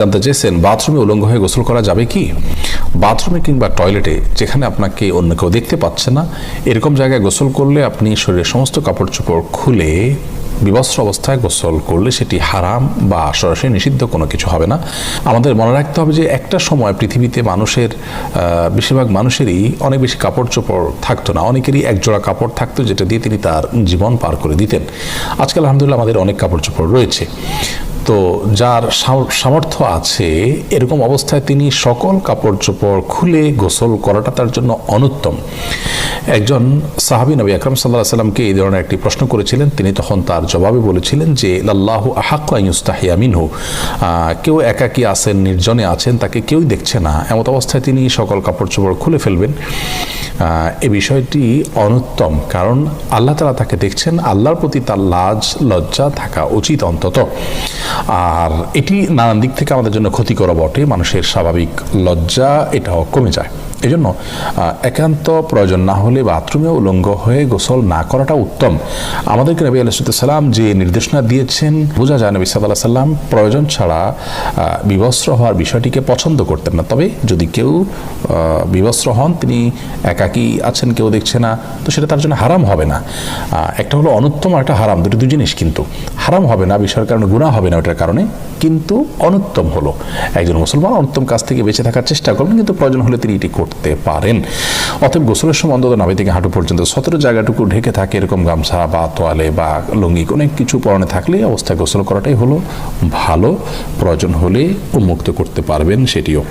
জানতে চেয়েছেন বাথরুমে উলঙ্গ হয়ে গোসল করা যাবে কি? বাথরুমে কিংবা টয়লেটে যেখানে আপনাকে অন্য কেউ দেখতে পাচ্ছে না এরকম জায়গায় গোসল করলে আপনি শরীরের সমস্ত কাপড় চোপড় খুলে বিবস্ত্র অবস্থায় গোসল করলে সেটি হারাম বা সরাসরি নিষিদ্ধ কোনো কিছু হবে না। আমাদের মনে রাখতে হবে যে একটা সময় পৃথিবীতে মানুষের বেশিরভাগ মানুষেরই অনেক বেশি কাপড় চোপড় থাকতো না, অনেকেরই একজোড়া কাপড় থাকতো যেটা দিয়ে তিনি তার জীবন পার করে দিতেন। আজকাল আলহামদুলিল্লাহ আমাদের অনেক কাপড় চোপড় রয়েছে। তো যার সামর্থ্য আছে এরকম অবস্থায় তিনি সকল কাপড় চোপড় খুলে গোসল করাটা তার জন্য অনুত্তম। একজন সাহাবী নবী আকরাম সাল্লাল্লাহু আলাইহি সাল্লামকে এই ধরনের একটি প্রশ্ন করেছিলেন, তিনি তখন তার জবাবে বলেছিলেন যে লাল্লাহু আহাক্কু আন ইউস্তাহিয়া মিনহু, কেউ একাকী আছেন, নির্জনে আছেন, তাকে কেউই দেখছে না, এমত অবস্থায় তিনি সকল কাপড় চোপড় খুলে ফেলবেন। এ বিষয়টি অনুত্তম, কারণ আল্লাহ তাআলা তাকে দেখছেন, আল্লাহর প্রতি তার লাজ লজ্জা থাকা উচিত অন্তত। আর এটি নানান দিক থেকে আমাদের জন্য ক্ষতিকর বটে, মানুষের স্বাভাবিক লজ্জা এটাও কমে যায়। এজন্য একান্ত প্রয়োজন না হলে বাথরুমে উলঙ্গ হয়ে গোসল না করাটা উত্তম। আমাদেরকে নবী আলাইহিস সালাম যে নির্দেশনা দিয়েছেন, বোঝা যায় নবী সাল্লাল্লাহু আলাইহি সাল্লাম প্রয়োজন ছাড়া বিবস্ত্র হওয়ার বিষয়টিকে পছন্দ করতেন না। তবে যদি কেউ বিবস্ত্র হন, তিনি একাকী আছেন, কেউ দেখছে না, তো সেটা তার জন্য হারাম হবে না। একটা হলো অনুত্তম আর একটা হারাম, দুই জিনিস। কিন্তু হারাম হবে না বিষয়ের কারণে, গুনাহ হবে না ওটার কারণে, কিন্তু অনুত্তম হলো একজন মুসলমান অনুত্তম কাজ থেকে বেঁচে থাকার চেষ্টা করবেন, কিন্তু প্রয়োজন হলে তিনি এটি করতে পারেন। অতএব গোসলের সময় অন্তত নাভি থেকে হাঁটু পর্যন্ত সতেরো জায়গাটুকু ঢেকে থাকে এরকম গামছা বা তোয়ালে বা লুঙ্গি অনেক কিছু পরনে থাকলে অবস্থায় গোসল করাটাই হলো ভালো। প্রয়োজন হলে উন্মুক্ত করতে পারবেন সেটিও।